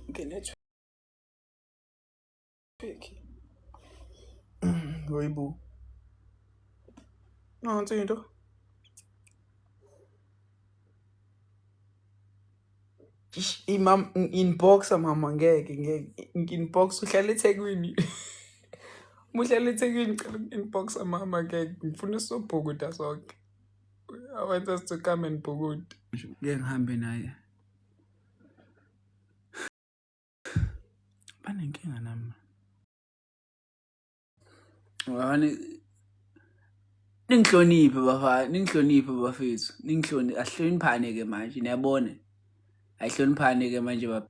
Ngenetwork. Hoyibo. Nansi into. Imam inboxa mama ngeke inbox uhlala eThekwini. Uhlala eThekwini ngicela inboxa mama ngeke ngifuna sobhukuda sonke. I want us to come and bhukuda. Ngeke ngihambe naye. Banenkinga nami. Wani ningihloniphe bafana, ningihloniphe bafethu. Ningihloniphe, ahloniphane ke manje niyabona. Ahloniphane ke manje baba.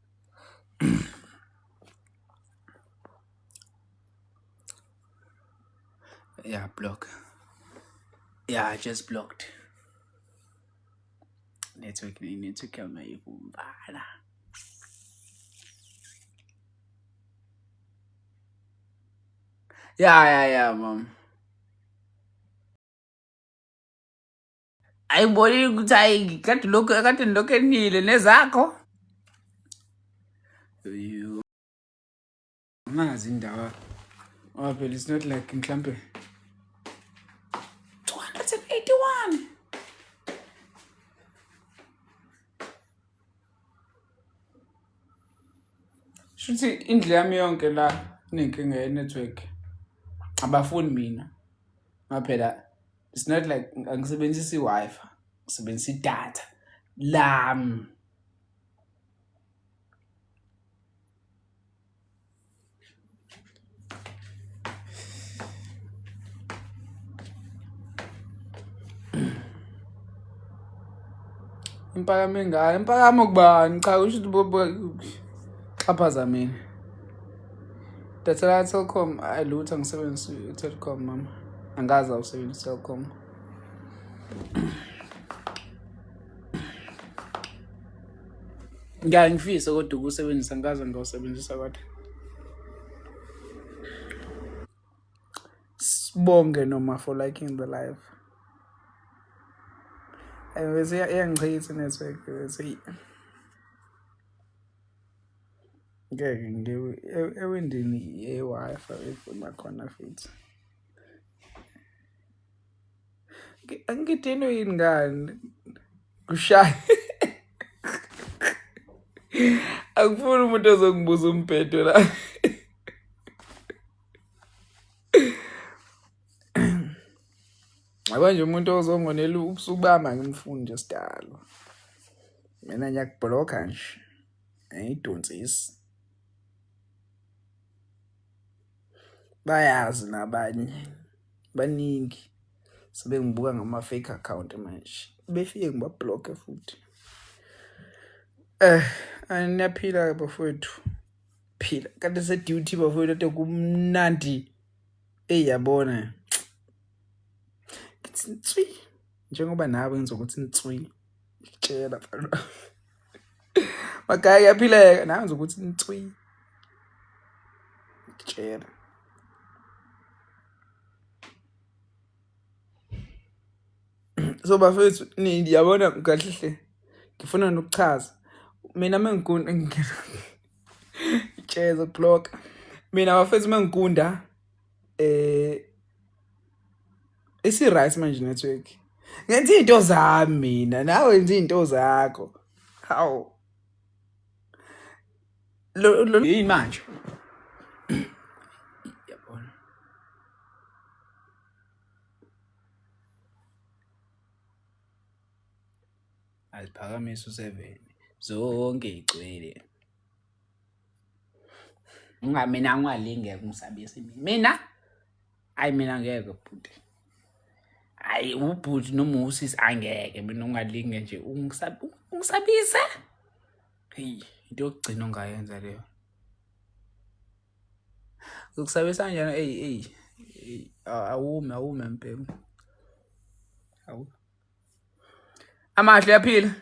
Yeah, block. Yeah, I just blocked. Network yami ayivumbala. Yeah, mom. Ayiboni ukuthi hayi kade lokho enile nezakho. Ngazi indawo. Phela it's not like mhlambe 281. Shuthi indlela yami yonke la inenkinga ye-network. Abafuni mina. Phela it's not like angisebenzisi i-Wi-Fi, ngisebenzisa idatha lami. Impakamo engayo, impakamo kubani? Cha usho ukuthi xhaphaza mina. Datha la Telkom ayilutho angisebenzisi i-Telkom mama. Angazi awusebenzisa i-Telkom. Ngiyangifisa kodwa ukusebenzisa ngaze ngawusebenzisa kodwa. Sibonge noma for liking the live. Bese iyangichitha network bese ngeke ngiwe ewindini ye-Wi-Fi efuna khona futhi. Angidino yini ngani? Kushaya. Akufuni umuntu ozongibuza umphetho la. Manje umuntu ozongonela ubusubama ngimfuni nje sidalo. Mina ngiyakubhlokha nje. Ayidonsisi. Bayazi nabanye. Baningi. Sebengibuka ngama fake account manje. Befike ngibabhlokhe futhi. Aniyaphila bafowethu. Phila. Kanti se duty bafowethu ade kumnandi. Yabona. Ntswi. Njengoba nawe ngizokuthi ntswi. Ngitshela mfana. Makaya yaphileka nawe ngizokuthi ntswi. Ngitshela. So bafethu niyabona kahle ngifuna nokuchaza. Mina mengikunda ngitsheza block. Mina bafethu mengikunda isi right manje network. Ngenza into zami mina nawe wenza into zakho. Hawu. Lo yini manje? Yabona. Aziphakamisa u7 zonke igcwele. Mina ngwalinge ngisabisa mina. Hayi mina ngeke bhuti. Hayi ubhuti noma usisi angeke mina ungalinge nje ungisabisa. Hey, into yokugcina ongayenza leyo. Ukusabisa kanjani awume mpembu. Awu. Amahle yaphila.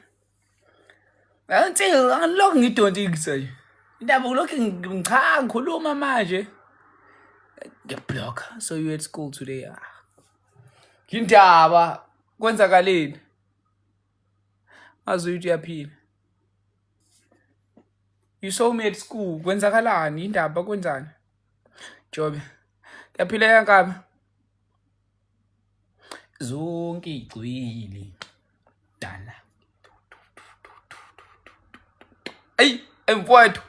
Angithi angilokho ngidontisa nje. Indaba ulokho ngikhuluma manje. Ngiyablock. So you at school today? Indaba kwenzakaleni? Azuyithi yaphila. You saw me at school. Kwenzakalani indaba kwenzani? Jobe. Kuyaphileka Nkabi? Zonke igcwili. Dala. Ey, emfowethu.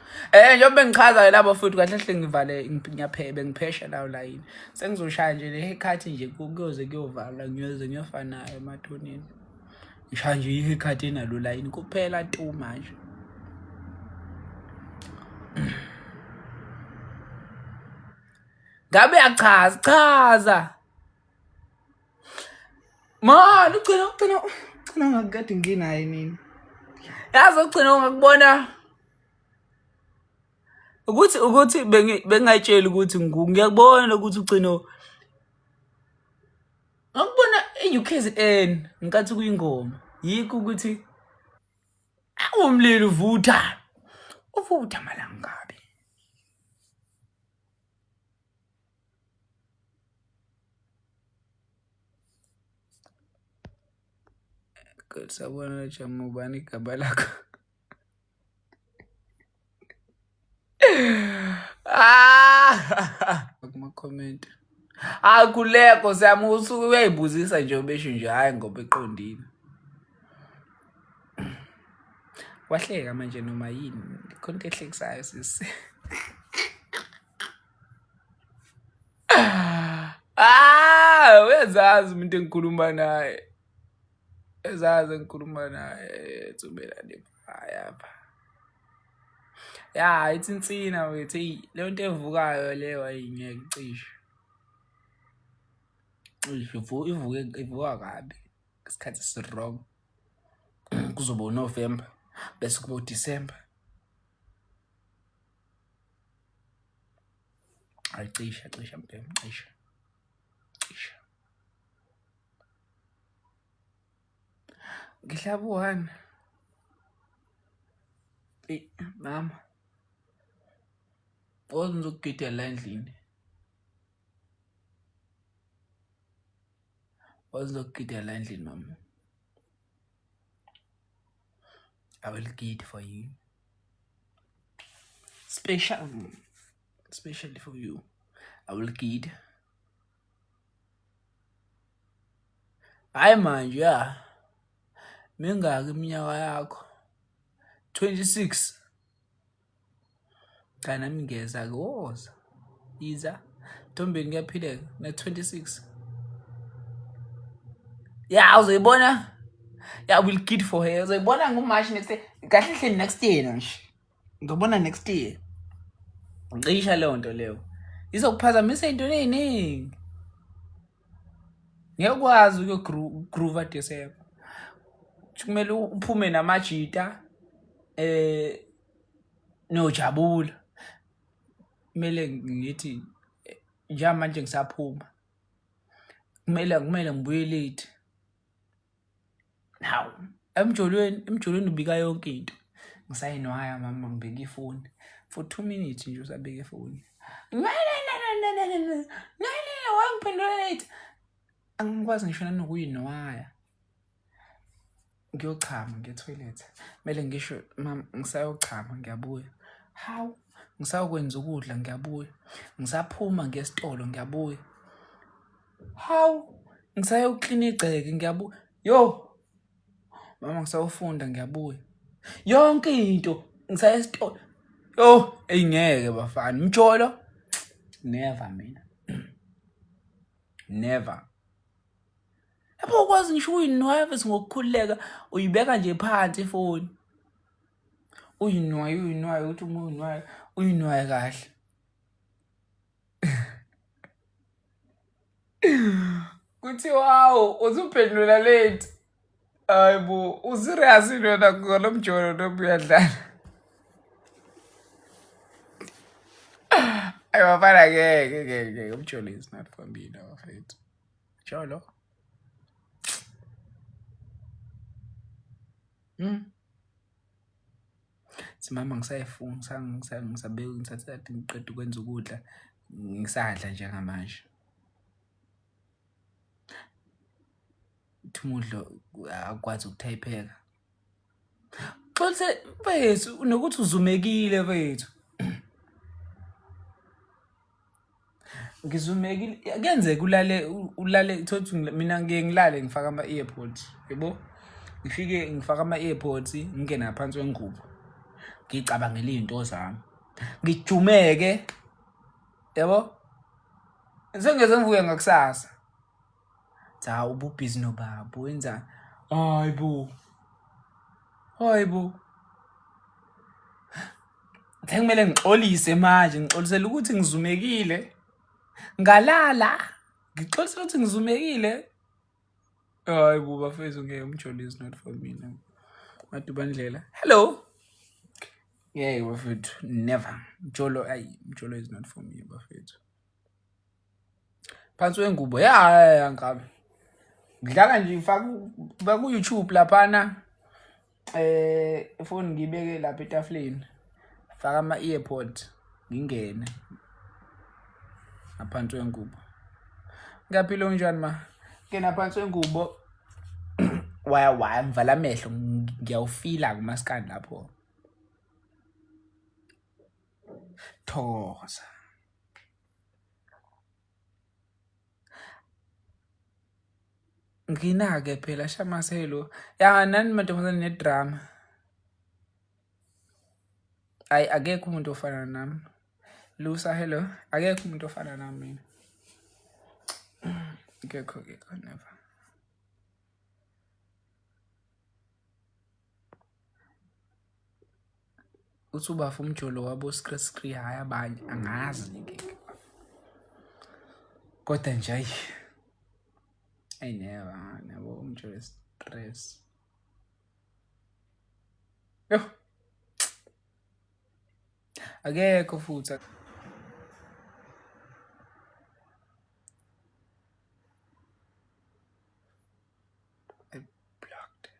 Njengoba ngichaza labo futhi kahle hle ngivale ngiyaphebe ngiphesha lawo layini. Sengizoshaya nje le haircut nje kuyoze kuyovala ngiyoze ngiyofanayo emathonini. Ngishaya nje i-haircut enalo layini kuphela tu manje. Ngabe chaza. Man, ugcina ngakade nginaye nini. Yazi ugcina ngakubona ukuthi bengayitshela ukuthi ngiyakubona ukuthi ugcina ngakubona eUKZN ngikathi kuyingoma yikho ukuthi awumlilo uvutha malanga Nkabi. Good sabona jamu bani igaba lakho. Kuma comment. Kuleko siyama usuku uyayibuzisa nje ubesho nje hayi ngoba eqondile. Wahleka manje noma yini konke ehlekisayo sisi. Uyazazi umuntu engikhuluma naye. Ezazi engikhuluma naye Tsumela nepha. Ya, ithi insina wethi le nto evukayo leyo ayingeke cishe. Ivuka kabi. Isikhathi si-wrong. Kuzoba uNovember bese kuba uDecember. Ayicisha mpela, cisha. Ngihlaba u-1. Mama. Ngizokugida la endlini. Ngizokugida la endlini mama. I will gid for you. Especially for you. I will gid. Hayi manje ya. Mingaki iminyaka yakho? 26. Kana mingeza ke woza. Iza. Ntombi ngiyaphileka na 26. Ya uzoyibona? Yeah, I will kid for her. Uzoyibona ngoMarch next year. Kahle hle next year nje. Ngizobona next year. Ngisha leyo nto leyo. Izokuphazamisa into eziningi. Ngiyakwazi ukugroove December. Kumele uphume namajita nojabula. Kumele ngithi njengamanje ngisaphuma. Kumele ngibuye late. Now, emjolweni ubika yonke into. Ngisayinwaya mama ngibeka ifoni. For 2 minutes nje usabeka ifoni. Wangiphendula late. Angikwazi ngisho nanokuyinwaya. Ngiyochama nge-toilet. Kumele ngisho mama ngisayochama ngiyabuya. How? Ngisayokwenza ukudla ngiyabuya. Ngisaphuma ngesitolo ngiyabuya. How? Ngisayoclean igceke ngiyabuya. Yo. Mama ngisayofunda ngiyabuya. Yonke into ngisaya esitolo. Yo, engeke bafana. Mjolo? Never mina. Never. Lapho ukwazi ngisho uyinwaya bese ngokukhuleka uyibeka nje phansi ifoni. Uyinwaya uthi uma uyinwaya kahle. Kuthi wow, uzuphendula late. Hayibo, userious wena ngolomjolo noma uyadlala. Ayibafana ngeke umjolo is not for me no mfethu. Jolo. Simama ngisayifunga ngisabeka ngithatha ngiqeda ukwenza ukudla ngisadla njengamanje. Thumudlo akwazi ukuthayipheka. Xolise mfethu nokuthi uzumekile mfethu. Ngizumekile. Kuyenzeka ulale thothi mina ngeke ngilale ngifaka ama-earpods, yebo? Ngifike ngifaka ama-earpods ngingena ngaphansi kwengubo. Ngicabangela izinto zami. Ngijumeke. Yebo? Sengeze ngivuke ngakusasa. Cha ububhizi nobaba wenza. Hayibo. Kumele ngixolise manje, ngixolisela ukuthi ngizumekile. Ngalala. Ngixolisela ukuthi ngizumekile. Hayibo bafethu ngeke umjolo is not for me now. Madubandlela. Hello. Yeah, bafethu never. Mjolo is not for me bafethu. Phansi wengubo ya ngabe. Ngidlala nje ngifaka ku YouTube laphana. Ifoni ngibeke lapha etafuleni. Faka ama-earpods ngingene ngaphansi wengubo. Ngaphilo njani ma? Ngena phansi wengubo. Waya ngivala amehlo ngiyawufila kumaskandi lapho. Thokoza. Ngina-ke phela shamaselo. Ya nani mantombazane nedrama. Akekho umuntu ofana nami. Lusa hello. Akekho umuntu ofana nami mina. Akekho never. Uthi ubafa umjolo wabo scree hayi abanye angazi ngeke. Kodwa nje ayi never nabo umjolo stress. Yo. Akekho futhi. I blocked.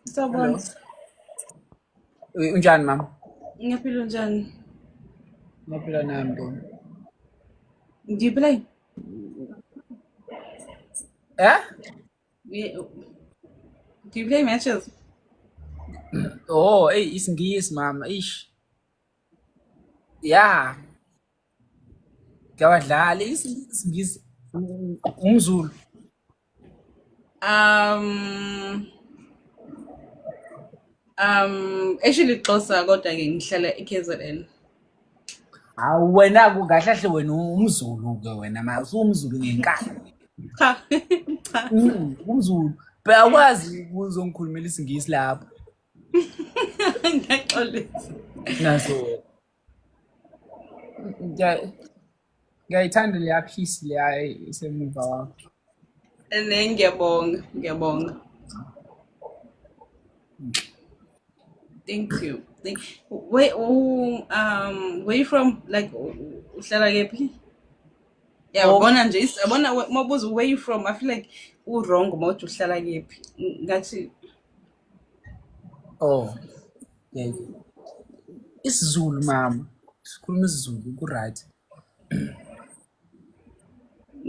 Sabon. Unjani mama? Ngiyaphila njani? Ngaphila nami Ntombi. Ngiplay. Do you play matches? Oh, isingisi mama, ish. Yeah. Ngiyawadlala isingisi umZulu. Actually Xhosa kodwa ke ngihlala eKZN. Hawu wena kungahlahle wena umZulu ke wena mase umZulu ngenkani. Cha. umZulu. Phela akwazi ukuzongikhulumela isingisi lapho. Ngiyaxolisa. Naso. Ngiyayithanda leya piece leya isemuva wakho. Ngiyabonga. Thank you. Where you from? Like uhlala kephi? Yeah, ubona nje yabona mabuza where you from? I feel like wrong mawuthi uhlala kephi. Ngathi yeah. IsiZulu mama. Sikhuluma isiZulu ku right.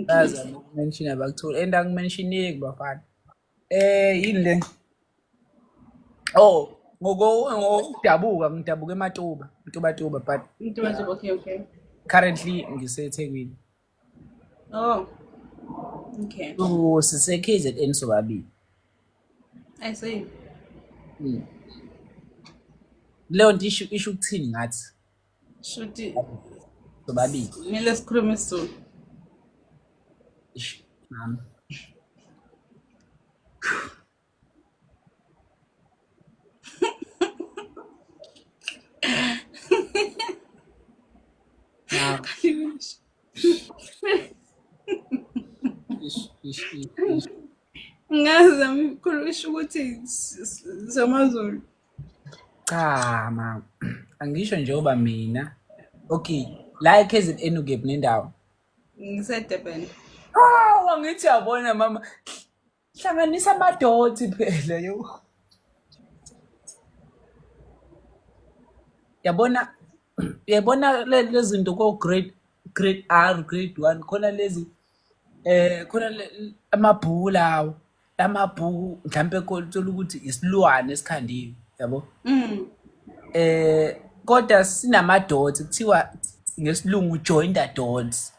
Baza mention abakuthola endakumentioneki bafana. Yini le? Ngidabuka eMatuba, Matuba but okay. Currently ngiseThekwini. Oh. Okay. Sise KZN sobabili. I see. Leyo nto isho ukuthini ngathi? Shuthi Sobabili. kumele sikhulume isiZulu. Mama. Ngazama ukukhulumisha ukuthi samaZulu. Cha mama. Angisho njengoba mina. Okay, la eKZN ukephi nendawo? NgiseDurban. Angithi yabona mama. Hlanganisa amadoti phela yo. Yabona lezi zinto ko grade R grade 1 khona lezi Khona amabhuku lawo. Lamabhuku mhlampe kuthola ukuthi isilwane esikhandiwe, yabo? Mm. Kodwa sinama-dots kuthiwa ngesilungu join the dots.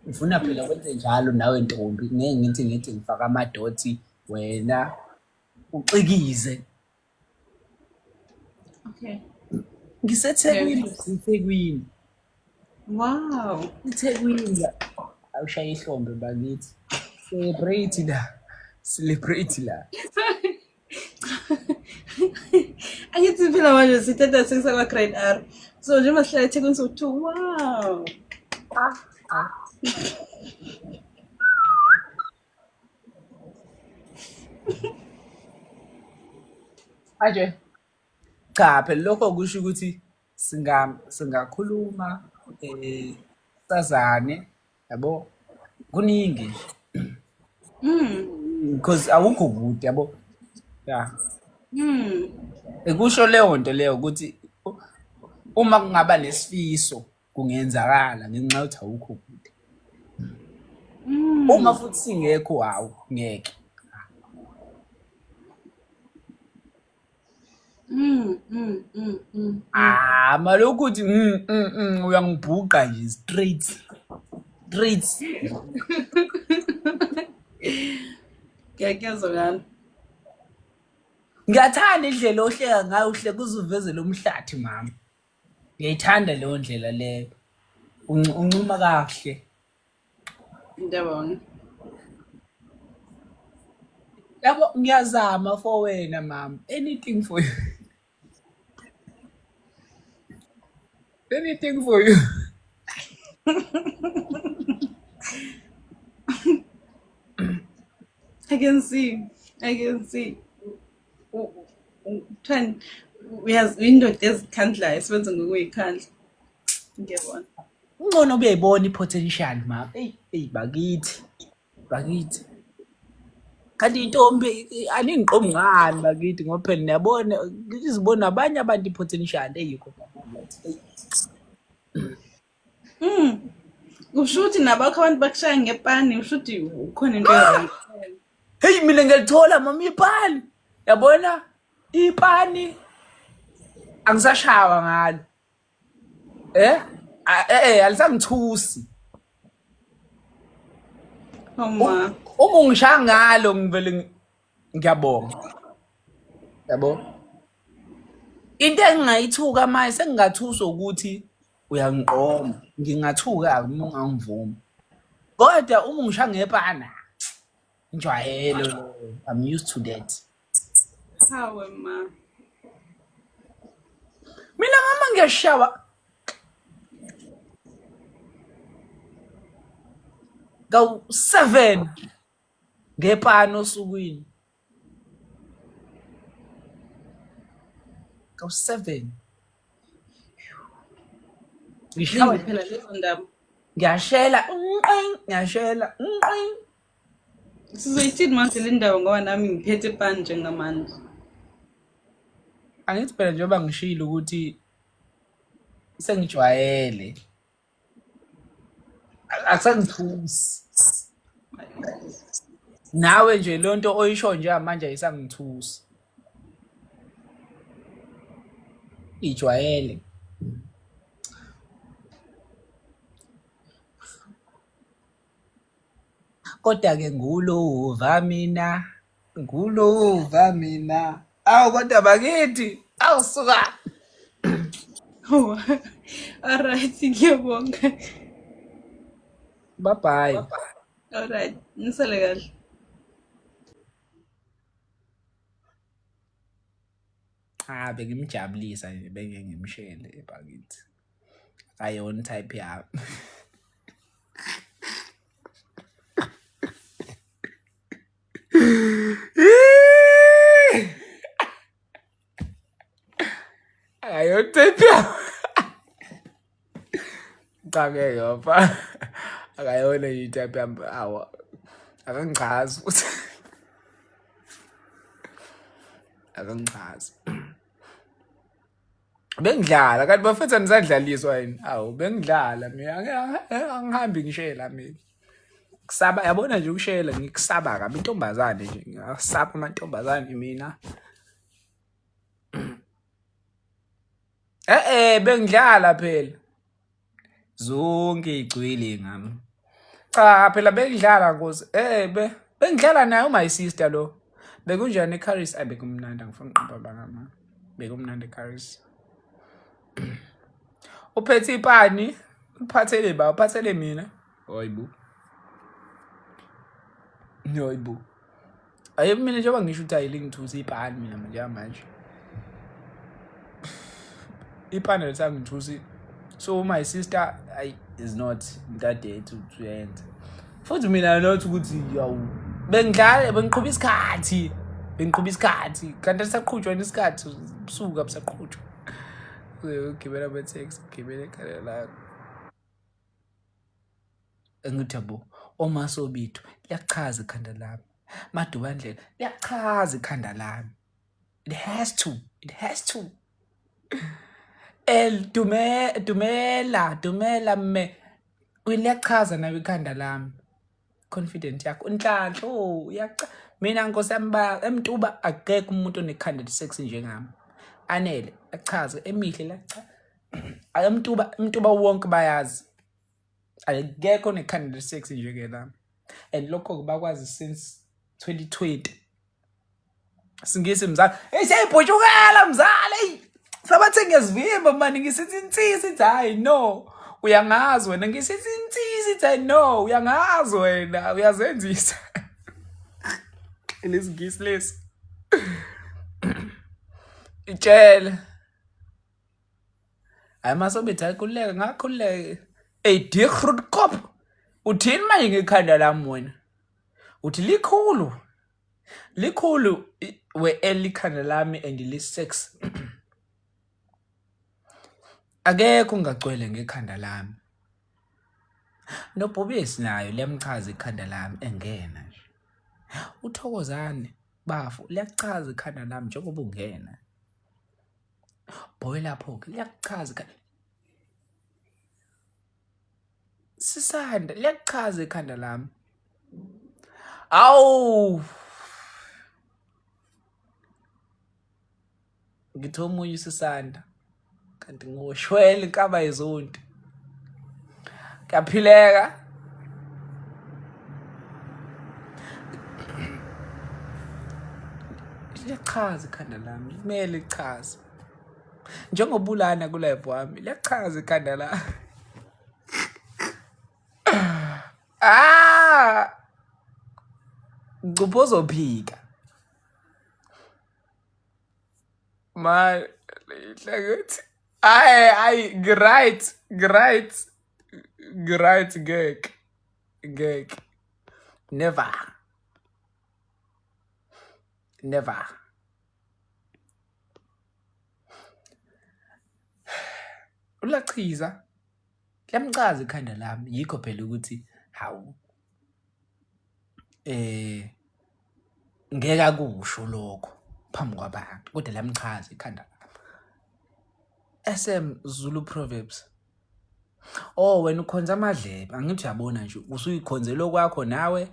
Ngifuna phela wenze njalo nawe ntombi, ngeke ngithi ngifaka ama-dots wena ucikize. Okay. NgiseThekwini, ngiseThekwini. Wow. IThekwini la. Awushaye ihlombe bakithi. Celebrate la. Celebrate la. Angithi phela manje sithatha sesakwa grade R. So njengoba sihlala eThekwini so-2. Wow. Manje cha phela lokho kusho ukuthi singakhuluma sazane, yabo? Kuningi because awukho kude, yabo? Yeah. Kusho leyo nto leyo ukuthi uma kungaba nesifiso kungenzakala ngenxa yokuthi awukho kude. Uma futhi singekho hawu ngeke. Maloku uthi uyangibhuqa nje straight. Ngiyakuzwa. Ngiyathanda indlela ohleka ngayo, uhleka uze uveze lo mhlathi mama. Ngiyayithanda leyo ndlela leyo. Uncuma kahle. Ngiyabonga. Yabo ngiyazama for wena mama. Anything for you. Anything for you. I can see. Trying indoda ezikhandlayo sibenza ngokuyikhandla. Ngiyabona. Ungcono uyayibona i-potential mama. Hey bakithi. Kanti intombi aningiqomi ngani bakithi ngoba phela niyabona izibona abanye abantu i-potential eyikho. Usho ukuthi nabakho abantu bakushaya ngepani, usho ukuthi ukhona into erongo. Hey mina ngiyalithola mama ipani. Yabona? Ipani angisashawa ngalo. Alisangithusi. Uma Ungishaya ngalo ngivele ngiyabonga. Yabo? Into engingayithuka manje sengingathuswa ukuthi uyangiqoma. Ngingathuka uma ungangivumi. Kodwa uma ungishaya ngepana njwayelo, I'm used to that. hawe ma. Mina mama ngiyashawa. Go-7 ngepano osukwini. Go-7. Ngishaya phela lezo ndaba. Ngiyashela. Sizoyithini manje le ndaba ngoba nami ngiphethe epani njengamanje. Angithi phela njengoba ngishilo ukuthi sengijwayele. Akusangithusi. Nawe nje lonto oyisho nje manje ayisangithusi. Ijwayele. Kodwa-ke ngulova mina. Awu kodwa bakithi, awusuka. Alright, ngiyabonga. Bye. Alright, nisale kahle. Bengimjabulisa nje benge ngimshele bakithi. Ayona type yami. Ayona type yami. Cha ngeke yoba. Akayona i-type yami. Awa. Akangichazi futhi. Akangichazi. Bengidlala kanti bafethu nisadlaliswa yini? Awu bengidlala mina angihambi ngishela mina. kusaba yabona nje ukushayela ngikusaba kabi intombazane nje ngasaba amantombazane mina bengidlala phela zonke igcwele ngami cha phela bengidlala ngoze bengidlala naye my sister lo bekunjani eCaris abekumnandi angifuni uqamba bangama bekumnandi eCaris uphethe ipani uphathele ba uphathele mina hoyibo hoyibo ayi mina njengoba ngisho ukuthi ayilingithusa ipani mina manje ipani lesangithusi so my sister is not that day to end futhi mina not ukuthi yawu bengidlala bengiqhuba isikhathi kanti sisaqhutshwa isikhathi busuku abusaqhutshwa ugibela ama-taxi ugibela ekhaya la engithi yabo omasobitho liyachaza ikhanda lami madubandlela liyachaza ikhanda lami it has to dumela mme uliyachaza nawe ikhanda lami confident yakho inhlanhla mina Nkosi yami emtuba akekho umuntu onekhanda lesexy njengami anele achaze emihle la emtuba wonke bayazi akekho onekhanda lesexy njengelami and lokho bakwazi since 2020 singisi mzala siyayibhutshukela mzala sabathe ngiyazivimba manje ngisithi insisi ithi hayi no uyangazi wena ngisithi insisi ithi hayi no uyangazi wena uyazenzisa lesingisi lesi itshela ayamasobethu ayikhululeke ngakhululeke dear Grootkop uthini manje ngekhanda lami wena uthi likhulu we elikhanda lami and lisex akekho ungagcwele ngekhanda lami noBobisi nayo liyamchaza ikhanda lami engena nje uThokozane bafu liyachaza ikhanda lami njengoba ungena boy lapho ke liyachaza Sisanda liyachaza ikhanda lami awu ngithi omunye usisanda kanti ngoshwele inkaba yezonto kaphileka liyachaza ikhanda lami kumele lichaze njengobulana kulive wami liyachaza ikhanda lami ngcupho phika ma ihlakethi ay great ngeke never ulachiza liyamchaza ikhanda lami yikho phela ukuthi hawu ngeke akusho lokho phambi kwabantu kodwa lamchaza ikhanda lami SM Zulu Proverbs wena ukhonza amadlebe angithi uyabona nje usuyikhonzela okwakho nawe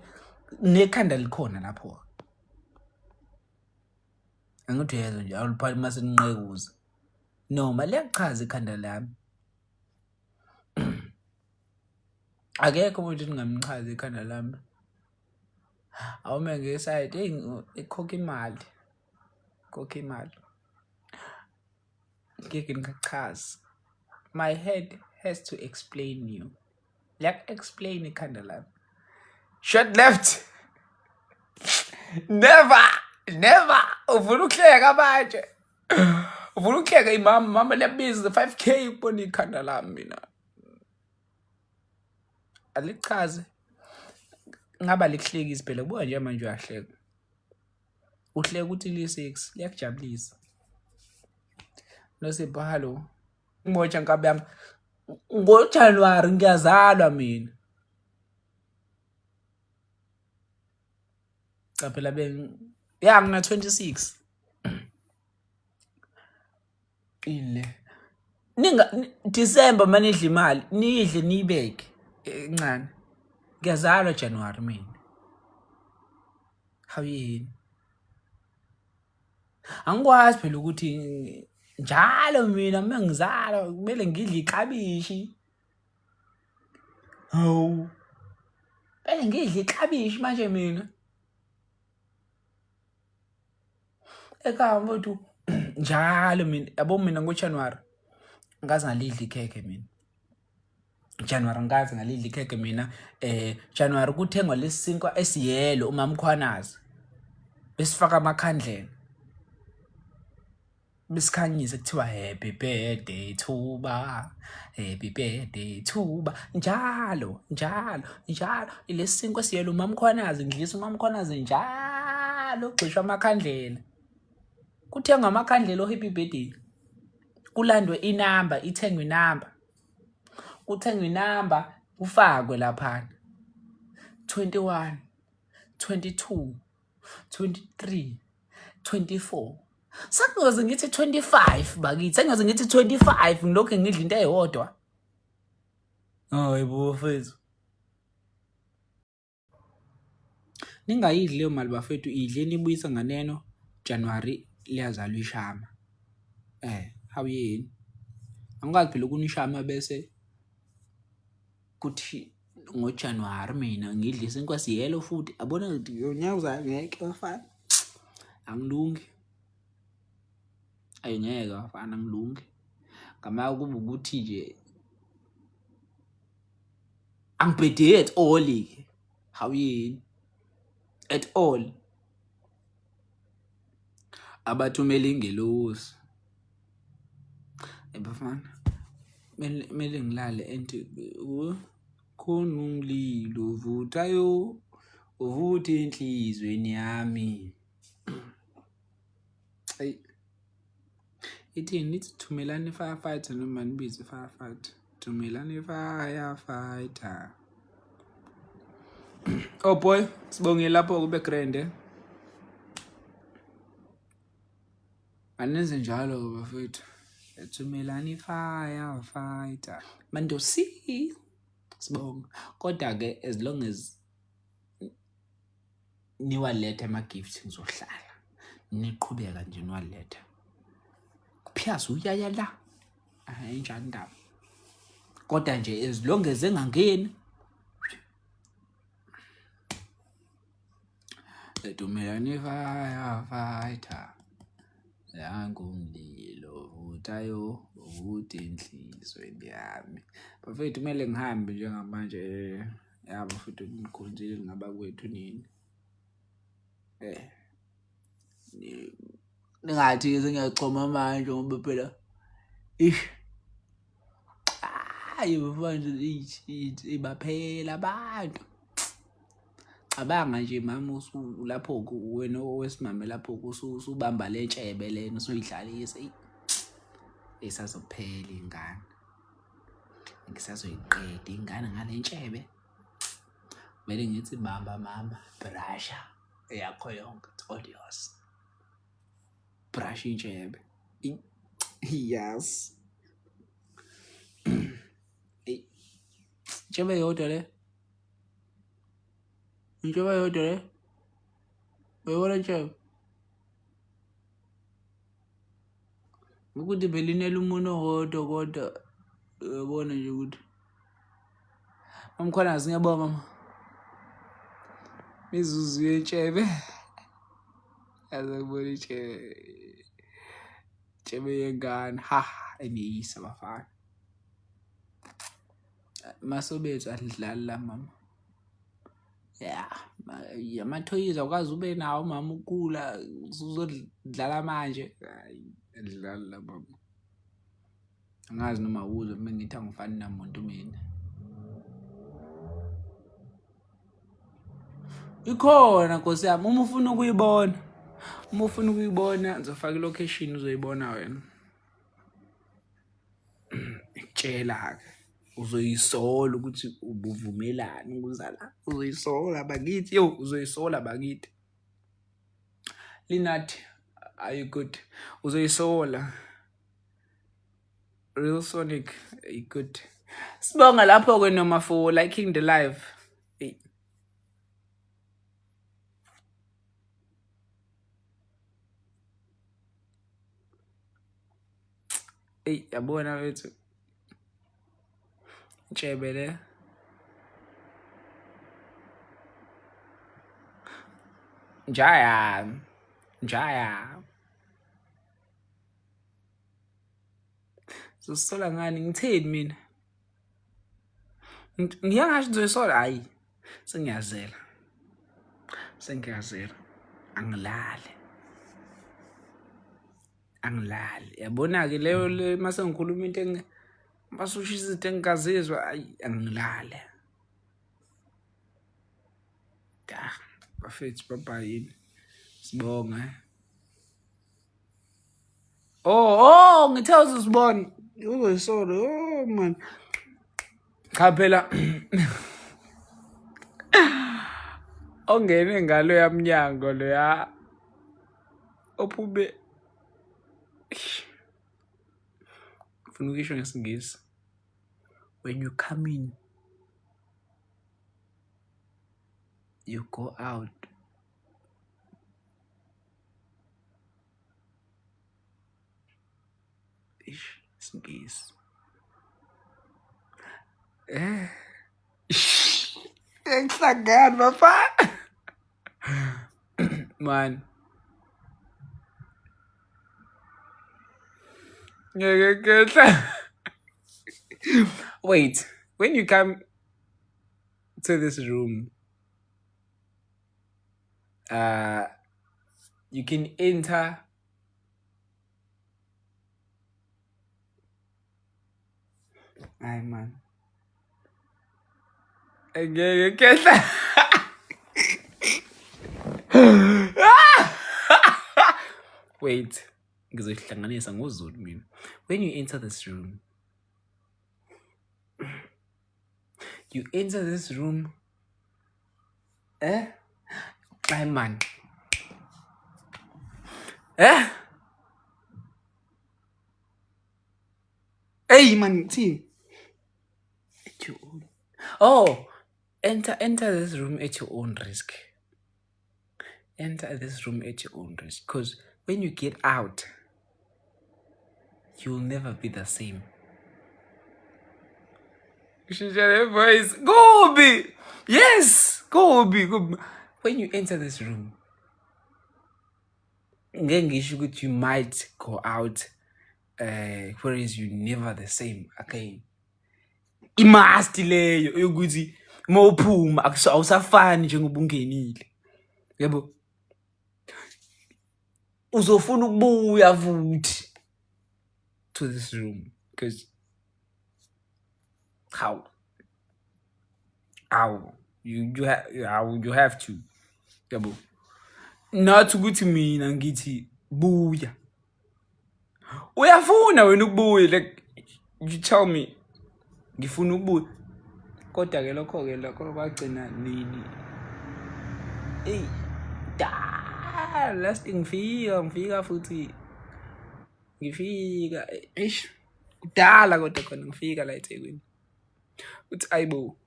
nekhanda likhona lapho angithi uyezwa nje awuliphali mase ninqekuza noma liyachaza ikhanda lami akekho umuntu ningamchaza ikhanda lami awume ngeside ikhokha imali ngeke ngichaza my head has to explain you like explain ikhanda lami short left never ufuna ukuhleka manje ufuna ukuhleka imama liyabiza 5k ukubona ikhanda lami mina alichaze ngaba likuhlekisa phela kubuka nje manje uyahleka uhleka ukuthi li6 liyakujabulisa nosipho hallo ngimotsha nkabi yami ngoJanuary ngiyazalwa mina cha phela ngina 26 ile December manidla imali niyidle niyibeke encane Ngiyazalwa January mina. Hawuyini? Angikwazi phela ukuthi njalo mina mengizala kumele ngidle iklabishi. Hawu. Kumele ngidle iklabishi manje mina. Ekhaya mfowethu njalo mina yabo mina ngoJanuary ngaze ngalidla ikhekhe mina. January ngaze ngalidla ikhekhe mina. January kuthengwa lesinkwa esiyelo uMamkhwanazi. Besifaka amakhandlela. Besikhanyisa kuthiwa happy birthday Thuba. Happy birthday Thuba. Njalo. Ilesinkwa esiyelo uMamkhwanazi ngidlisa uMamkhwanazi njalo ugcishwa amakhandlela. Kuthengwa amakhandlela happy birthday. Kulandwe inamba, ithengwe inamba. Kuthengwe inamba ufakwe lapha. 21, 22, 23, 24. Sakuze ngithi 25 bakithi. Sengaze ngithi 25 ngilokho ngidla into eyodwa. Hayi bafethu. Ningayidli leyo mali bafethu, idleni ibuyisa nganeno. January liyazalwa ishama. Hawuyini? Angikazi phela kunishama bese kuthi ngoJanuary mina ngidla isinkwa siyelo futhi. Abona ukuthi yonyawuza ngeke bafana. Angilungi. Ngeke bafana angilungi. Ngamaya kuba ukuthi nje angibhede at all ke. Hawuyini? At all. Abathumela ingelosi. Bafana. Mele ngilale enti khona umlilo uvuthayo uvutha enhlizweni yami. Hey. Ithini nithi thumelani firefighter noma nibize firefighter. Thumelani firefighter. Oh boy, sibonge lapho kube grand. Anenze njalo bafethu. Thumelani firefighter. Mando si sibonga. Kodwa ke as long as niwalethe ama gifts ngizohlala. Niqhubeka nje niwalethe. Kuphiyaza uyaya la. Enjani ndaba. Kodwa nje as long as engangeni. Thumelani firefighter. Yangumlilo uvuthayo uvutha enhlizweni yami. Bafethu kumele ngihambe njengamanje. Yabo futhi ngikhonzile ngaba kwethu nini. Ningathi ngiyachoma manje ngoba phela hayi manje ibaphela abantu. Abanga nje mama lapho wena owesimame lapho usubamba lentshebe lena usuyidlalisa esazophela ingane. Ngisazoyiqeda ingane ngalentshebe. Mele ngithi bamba mama brasha yakho yonke odious. Brush intshebe. Yes. Intshebe yodwa le. Intshebe yodwa le. Uyabona intshebe? Ukuthi belinela umuntu ohodwa kodwa uyabona nje ukuthi Mamkhwanazi ngiyabonga mama. Mizuzu yentshebe. Azakubona intshebe. Intshebe yengane. Ha, eniyisa bafana. Masobethu adlali la mama. Amathoyizi awukazi ube nawo mama ukula uzodlala manje. Adlali la mama. Angazi noma uzo mina ngithi angifani namuntu mina. Ikhona Nkosi yami uma ufuna ukuyibona. Uma ufuna ukuyibona ngizofaka ilocation uzoyibona wena. Ngitshela ke uzoyisola ukuthi ubuvumelani ukuzala. Uzoyisola bakithi uzoyisola bakithi. Linathi are you good? Uzoyisola. Real Sonic, you good? Sibonga lapho ke noma for liking the live. Eyi, yabona wethu, Tshebe le. Njaya. Uzosola ngani? Ngitheni mina? Ngiyangasho uzoyisola? Hayi, sengiyazela. Angilale. Yabona-ke leyo le mase ngikhuluma into masusho izinto engingazizwa, hayi, angilale. Bafethu, bye-bye. Sibonge. Ngithe uzosibona. Uzoyisola. Man. Cha phela ongene ngalo yamnyango loya ophume ufuna ukisho ngesingisi. When you come in, you go out. Isingisi. Ngihlangana bafana. Man. Wait, when you come to this room, you can enter Ay man. Wait, ngizohlanganisa ngoZulu mina. When you enter this room, Ay man. Hey man, see. At your own. Enter this room at your own risk. Enter this room at your own risk. Because when you get out, you'll never be the same. Voice. Gobi! Yes! Gobi! When you enter this room, you might go out, whereas you're never the same again. Imasti leyo yokuthi mawuphuma awusafani njengoba ungenile. Yebo. Uzofuna ukubuya futhi to this room because how you have to. Yebo. Not ukuthi mina ngithi buya. Uyafuna wena ukubuya, like you tell me ngifuna ukubuya. Kodwa ke lokho bagcina nini. Last ngifika futhi ngifika kudala kodwa khona ngifika la eThekwini. Uthi ayibo.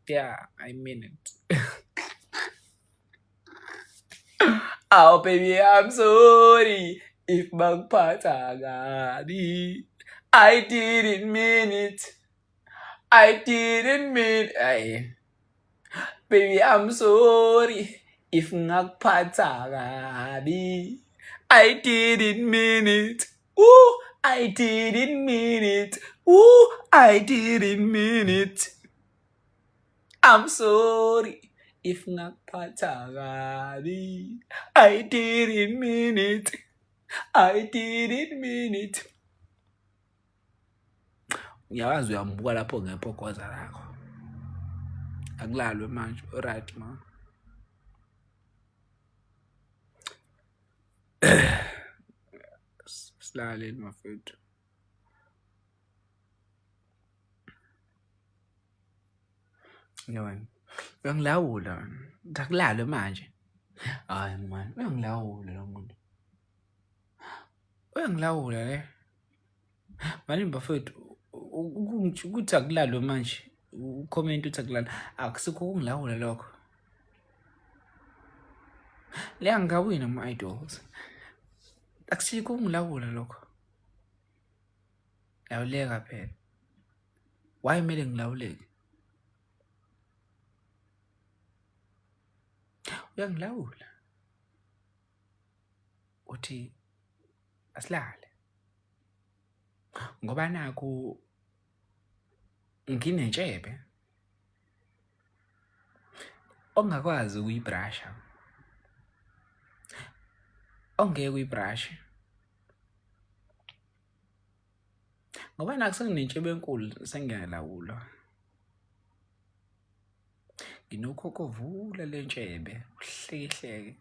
Yeah, I mean it. Oh baby, I'm sorry if bagphatha kabi. I didn't mean it. Baby, I'm sorry if ngakuphatha kabi. I didn't mean it. I didn't mean it. I'm sorry if ngakuphatha kabi. I didn't mean it. Uyawazi uyambuka lapho ngephokoza lakho. Akulalwe manje, alright man. Silaleni mafethu. Yabona. Uyangilawula. Ngakulalwe manje. Hayi man, uyangilawula lo muntu. Uyangilawula le. Manje mfethu ukuthi akulalwe manje. Ucomment uthi akulalwe. Akusikho ukungilawula lokho. Le angawina ama idols. Akusikho ukungilawula lokho. Lawuleka phela. Why kumele ngilawuleke? Uyangilawula. Uthi asilale. Ngoba nakho nginentshebe ongakwazi ukuyibrasha. Ongeke uyibrashe. Ngoba nakho senginentshebe enkulu sengiyalawulwa. Nginokhokhovula lentshebe, uhleke.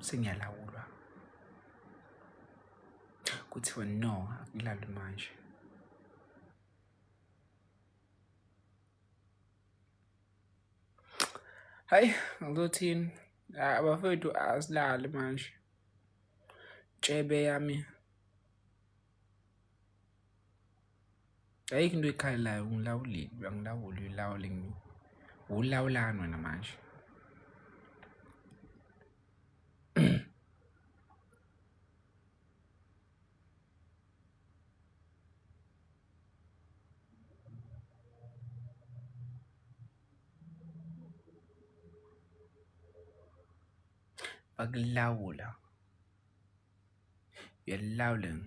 Sengiyalawulwa. Kuthiwa no, akulalwe manje. Hayi, ngizothini? Abafethu asilale manje. Tshebe yami. Ayikho into ekhalelayo ngilawulile, uyangilawula uyilawule ngini. Ulawulani wena manje? Bakulawula. Uyalawula.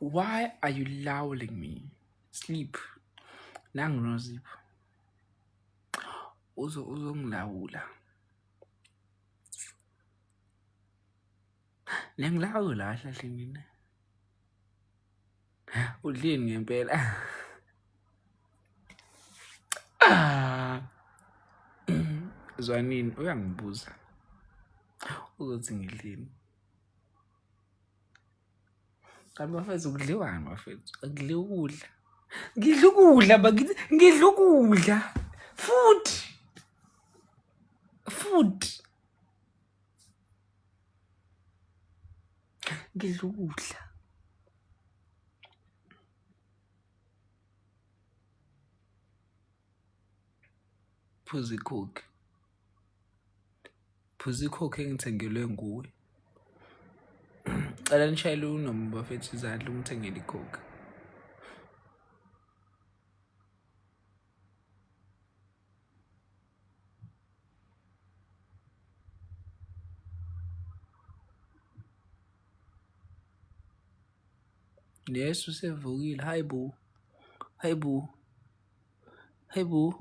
Why are you lowling me? Sleep. Nangizipho. Uzongilawula. Nengilawula kahle mina. Udlini ngempela. Zwanini uyangibuza. Uzothi ngidlini. Kanti bafethu ukudliwani bafethu? Akudli ukudla. Ngidla ukudla bakithi, ngidla ukudla. Food. Ngidla ukudla. Phuzi coke. Phuzi coke engithengelwe nguwe. Cala nishayele uNomu bafethu izandla ungithengele icoke. Yesu sevukile. Hi boo. Hey boo. Hey boo.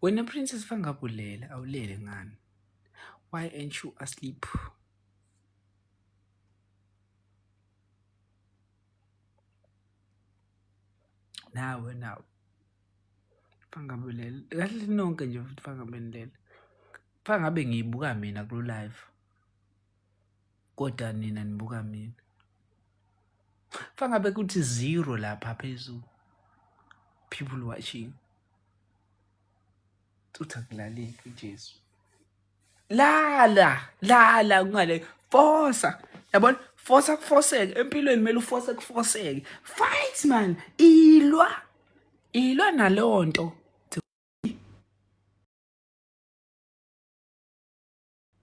Wena princess fangabulela awulele ngani? Why aren't you asleep? Nawe. Fangabulela. Kahle nonke nje futhi fangabenelela. Fangabe ngiyibuka mina ku live. Kodwa nina nibuka mina. Fangabe kuthi 0 lapha phezulu. People watching. Uthakulaleki uJesu. Lala kungale forsa. Yabona? Forsa kufoseke empilweni kumele uforsa kufoseke. Fight man. Ilwa nalonto.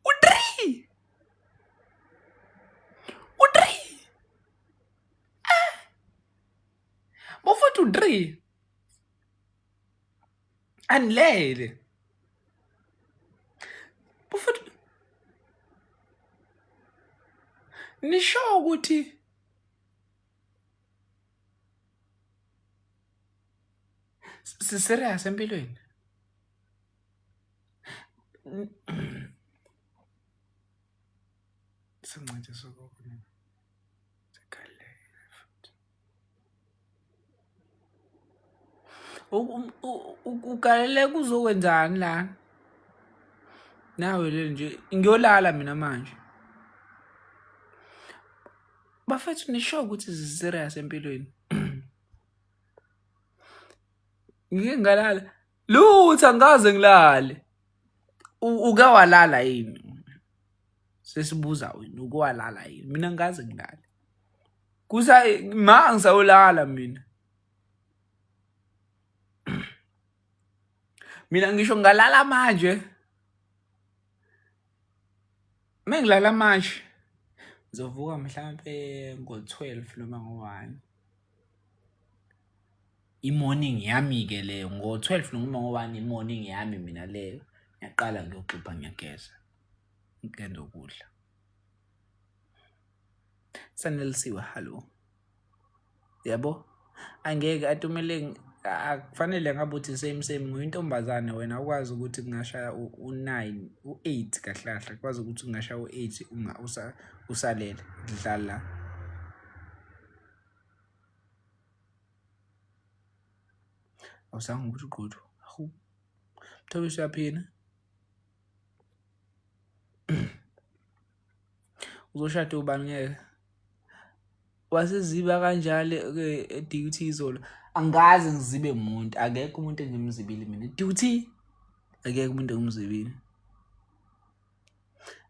U3. Bofuthu 3. Anilele. Bofuthu nisho ukuthi serious empilweni. Sincede sokho. Ugalele kuzokwenzani la? Nawe le nje ngiyolala mina manje. Bafethu nisho ukuthi serious empilweni. Ngike ngalala. Lutho angaze ngilale. Uke walala yini? Sesibuza wena uke walala yini? Mina ngaze ngilale. Kusa ngisawulala mina. Mina ngisho ngalala manje. Mengilala manje ngizovuka mhlambe ngo-12 noma ngo-1. I-morning yami ke leyo ngo-12 noma ngo-1 i-morning yami mina leyo. Ngiyaqala ngiyoxubha ngiyageza. Ngikende ukudla. Sanelisiwe hallo. Yabo? Angeke atumele akufanele ngabe uthi same nguyintombazane wena ukwazi ukuthi kungashaya u9 u8 kahlahla kwazi ukuthi kungashaya u8 usalele dlala awusange ukuthi uqotho awu Mthobisi uyaphina uzoshada ubani ngeke wasiziba kanjalo ke duty izolo angazi ngizibe umuntu akekho umuntu engimzibile mina duty akekho umuntu engimzibile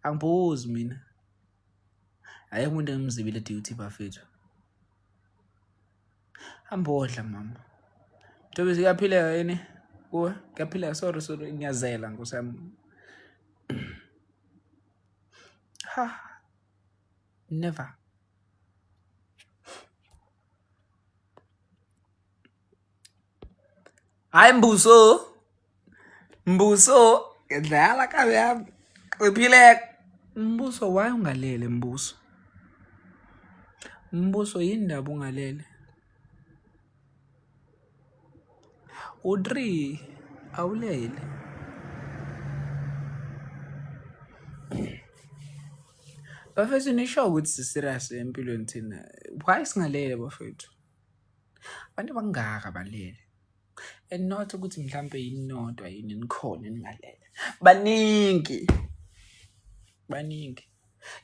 angiphuzi mina akekho umuntu engimzibile duty bafethu ambodla mama Mthobisi kuyaphileka yini kuwe kuyaphileka sorry ngiyazela ngosami ha never hayi Mbuso ngedlala kabe yami uphileka Mbuso why ungalele Mbuso yini ndaba ungalele u3 awulele bafethu nisho ukuthi siserious empilweni thina why singalele bafethu abantu bangaka balele and not ukuthi mhlambe inodwa yini nikhona ningalele baningi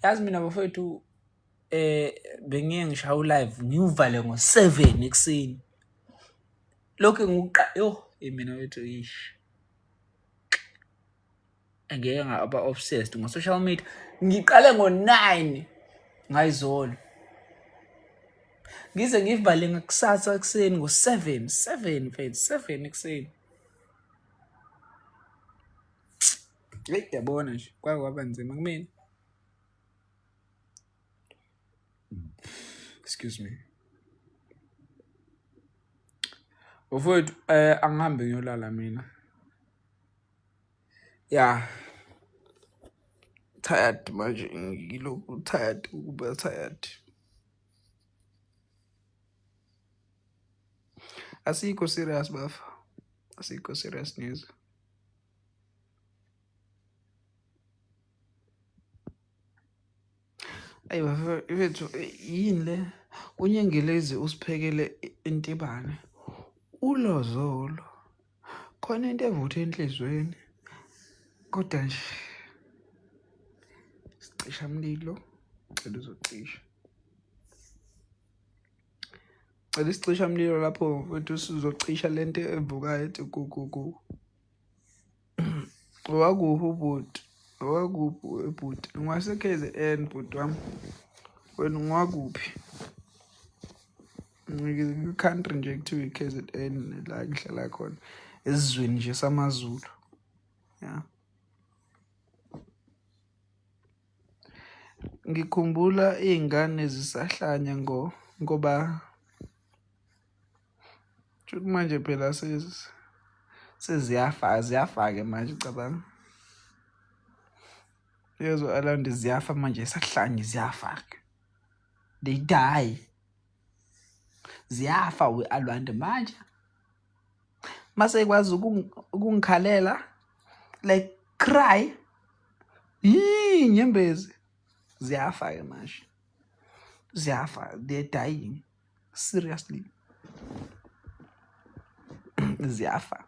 yazi mina bafethu bengiye ngishaya live ngivale ngo7 ekseni lokho mina wethu angeke ngaba obsessed ngo social media ngiqale ngo9 ngayizolo ngize ngivale ngakusasa ekseni ngo7 mfethu 7 ekseni yabona nje kwaba nzima kumina excuse me Bafowethu angihambe ngiyolala mina yeah tired manje ngilokhu tired ukuba tired asikho serious bafa asikho serious news ayi bafethu yini le unyengelezi usiphekele intibane ulozolo khona into evutha enhlizweni kodwa nje sicisha umlilo cela uzocisha cela isicisha umlilo lapho mfethu sizocisha lento evukayo ethi gugugu wakuphi ebhuti ngwaseKZN bhuti wami wena ngwakuphi country nje kuthiwa iKZN la ngihlala khona esizweni nje samaZulu yeah ngikhumbula izingane zisahlanya ngoba futhi manje phela seziyafa ke manje cabanga yezo around ziyafa manje sahlanye ziyafa they die ziyafa we alwande manje mase kwazi ukungikhalela like cry nyembezi ziyafa ke manje ziyafa they're dying seriously ziyafa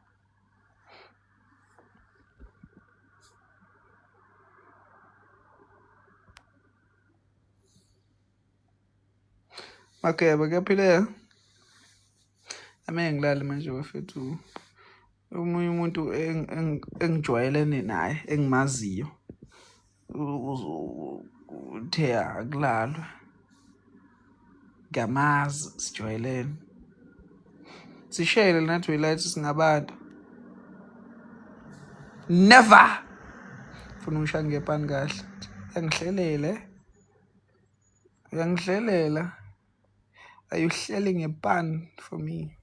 okay bakaphile ngilali manje bafethu omunye umuntu engijwayelene naye engimaziyo uthe akulalwe ngamazi sijwayelene sishele nathi welathi singabantu Never. Funa ungishiya ngepani kahle. Uyangihlelela. Are you hleling ngepani for me?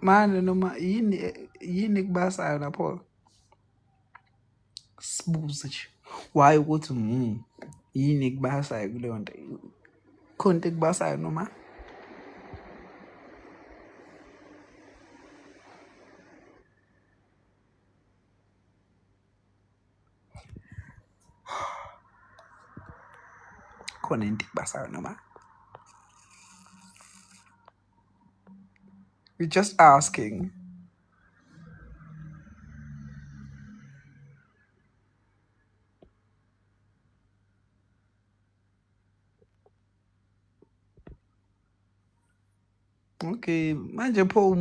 Manje noma yini kubasayo lapho? Sibuze nje. Why ukuthi yini kubasayo kuleyo nto? Khona kubasayo noma? Khona into kubasayo noma? We're just asking. Okay, manje pho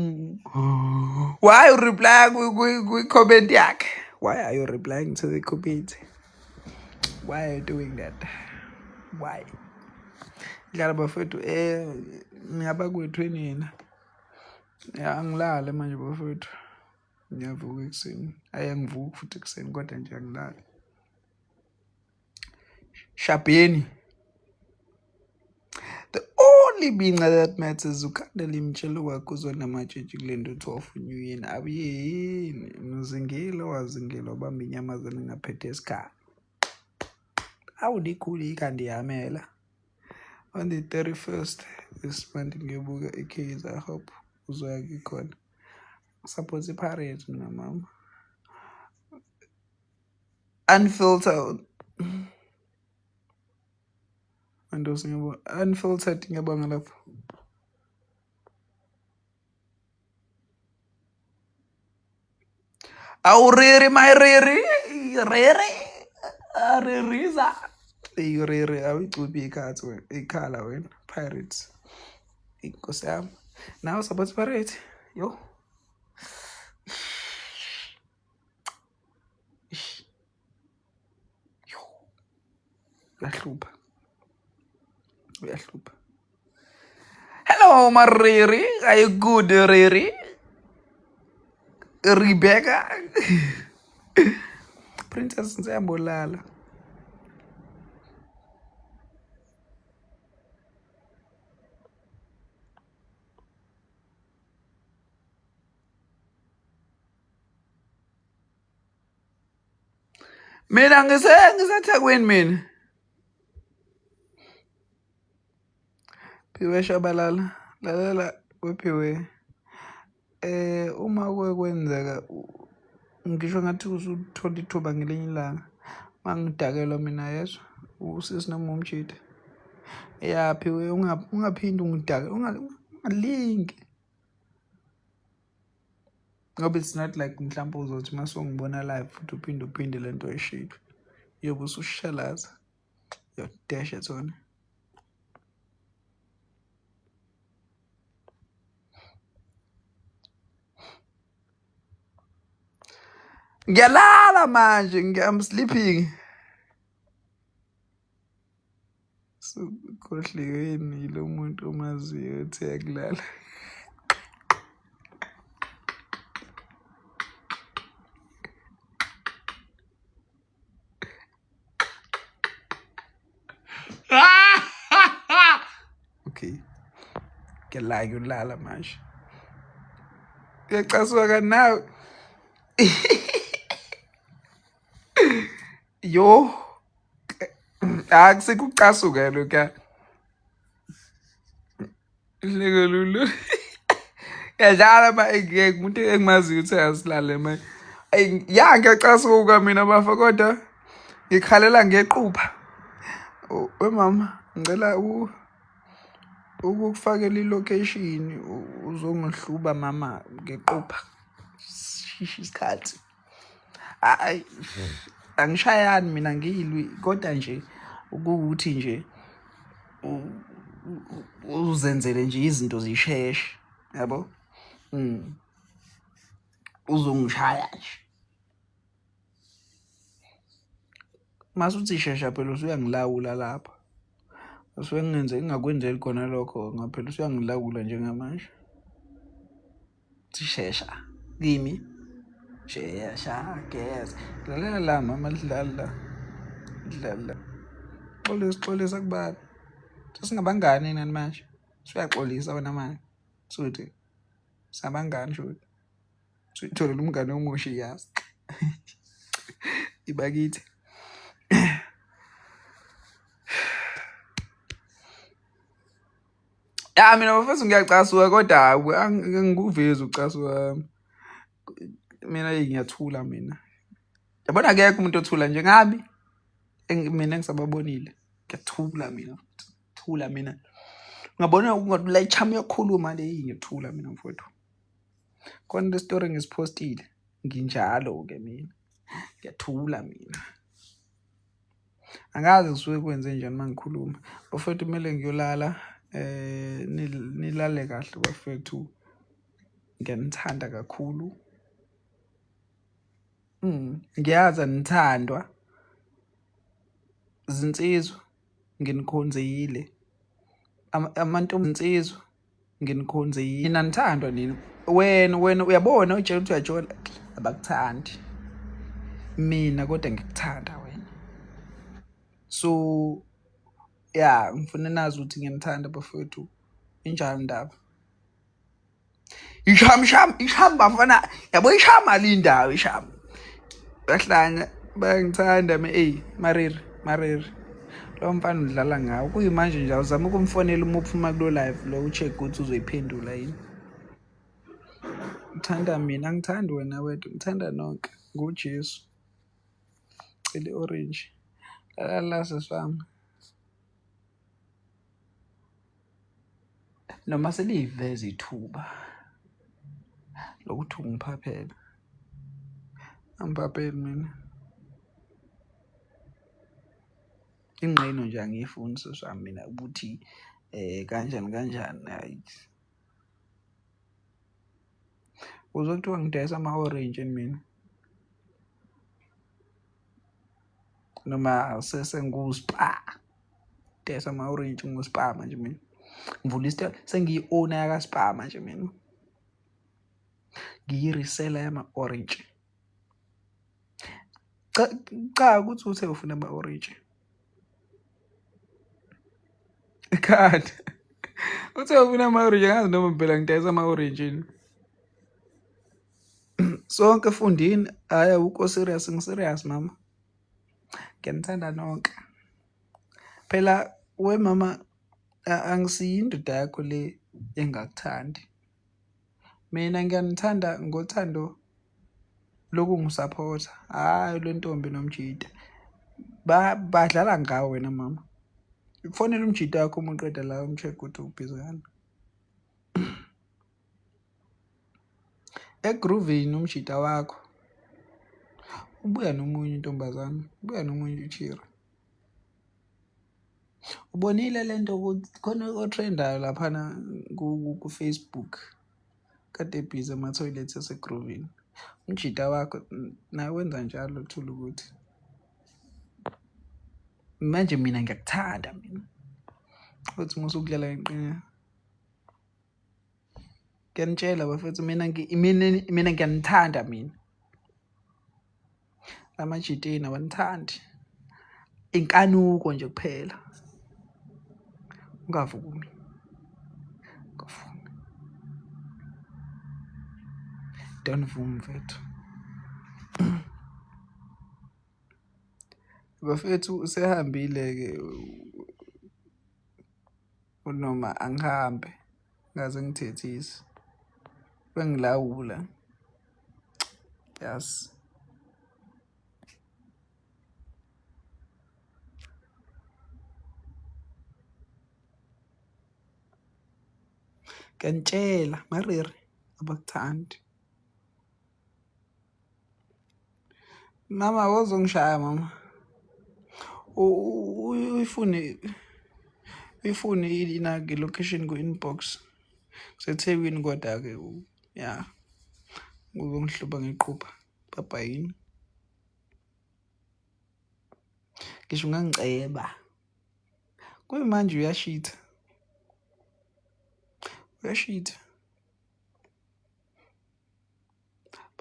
why you reply comment yakhe? Why are you replying to the comment? Why are you doing that? Why? Dlala bafethu ngiyaba kwethu nina. Ya angilale manje bafethu. Ngiyavuka ekseni. Ayangivuki futhi ekseni kodwa nje angilale. Shabeni. The only being that matters ukhandela imtshelo wakho uzona amatshetshi kule nto 12 New Year. Abuyini nozingile wazingile obamba inyamazane ngaphethe esikhala. Awudikhulu ikhandi yamela. On the 31st this month ngiyobuka iKaizer. I hope uzoya kikhona. Support iPirates mina mama. Unfiltered. Andosi ngiyabona. Unfiltered ngiyabonga lapho. Awuriri my riri. Ririza. Riri awucubi ikhathi wena. Ikhala wena. Pirates. Inkosi yami. Now support iPirates. Yo. Uyahlupha. Hello Mariri, are you good Riri? Rebecca. Princess Nzambolala. Mina ngisathakweni mina. Phiwe Shabalala, lalela wephiwe. Uma kwenzeka ngisho ngathi usuthola ithuba ngelinye ilanga. Mangidakelwa mina yezwa usisi noma umjida. Yaphiwe ungaphindi ungidake, ungalingi. Ngoba it's not like mhlawumbe uzothi masongibona live futhi uphinde lento eshito. Yobe usushalaza. Yo dash etsona. Ngiyalala manje, I'm sleeping. Khohliweni lo muntu omaziyo uthi yakulala. Okay. Ngiyala yolala manje. Uyacasuka kanawe. Yo. Akusikucasuka lokho. Lekelulu. Yadala umuntu engimaziyo ukuthi asilale manje. Ya ngiyacasuka mina bafa kodwa ngikhalela ngequpha. Wemama ngicela ukufakela ilocation uzongihluba mama ngequpha. Shisha isikhathi. Hayi angishayani mina ngiyilwi kodwa nje ukuthi nje uzenzele nje izinto zisheshe yabo. Uzongishaya nje. masuthi shesha phela usuyangilawula lapha. Usuke ngingakwenzeli khona lokho ngaphela usuyangilawula njengamanje. Shesha kimi shesha guess lalela la mama dlala xolisa kubani sesingabangani nani manje siyaxolisa wena manje suthi sabangani shothi sithola umngane omusha yazi ibakithi mina bafethu ngiyacasuka kodwa angikuvezi ucasuka mina ngiyathula mina. Yabona akekho umuntu othula njengami mina ngisababonile. Ngiyathula mina. Thula mina. Ngabona ungathi la ichama yakhuluma le ngiyethula mina mfowethu. Khona le story ngisipostile nginjalo ke mina. Ngiyathula mina. Angazi ngisuke kwenze njani mangikhuluma. Bafethu kumele ngiyolala nilale kahle bafethu. Ngiyanithanda kakhulu. Ngiyaza nithandwa. Zinsizwa nginikhonzile. Amantombazane nginikhonzile. Mina nithandwa nini? Wena uyabona utshela ukuthi uyajona abakuthandi. Mina kodwa ngikuthanda wena. So ngifuna nazi ukuthi ngiyanithanda bafethu. Injani indaba? Isham bafana. Yabo isham alindawo isham. Bahlanga bayangithanda mariri. Lo mfana udlala ngawo. Kuyimanje nje uzama ukumfonela uma uphuma kulo live lo ucheck ukuthi uzoyiphendula yini. Uthanda mina ngithanda wena wethu ngithanda nonke ngoJesu. Cele orange. La sesami. Noma seliveza ithuba lokuthi ungiphaphela. Angiphapheli mina. Ingqino nje angiyifuni sesami mina ukuthi kanjani hayi. Uzokuthiwa ngidayisa ama-orange mina. Noma senguspa. Dayisa ama-orange nguspa manje mina. Ngivula isitolo sengiyi-owner yaka Spa manje mina. Ngiyi-reseller yama-orange. Cha ukuthi uthe ufuna ama-orange. Ekhanda. Uthe ufuna ama-orange angazi noma phela ngidayisa ama-orange yini. Sonke fundini hayi awukho serious ngiserious mama. Ngiyanithanda nonke. Phela we mama angisiyi indoda yakho le engakuthandi. Mina ngiyanithanda ngothando lokungisupporta. Hayi lentombi nomjida. Badlala ngawe wena mama. Ufonela umjida wakho uma uqeda la umcheck ukuthi ubhizi ngani. Egroovini umjida wakho. Ubuya nomunye intombazana. Ubuya nomunye uchira. Ubonile lento ukuthi khona otrendayo lapha na ku Facebook. Kade busy ama toilets esegroovini. Umjida wakho nawe wenza njalo uthula ukuthi manje mina ngiyakuthanda mina. Uthi musukudlala ngeqiniso. Ngiyanitshela bafethu mina ngiyanithanda mina. Lamajitini abanithandi. Inkanuko nje kuphela. Ungavumi. Ngavumi. Don't vumi mfethu. Bafethu usehambile ke noma angihambe ngaze ngithethise. Bengilawula. Yes. Ngiyantshela mariri abakuthandi. Mama wozongishaya mama. Uyifune inake location ku inbox. Sethekwini kodwa ke ngizongihluba ngeqhupha. Bye bye. ngisho ungangiceba. Kuyimanje uyashitha.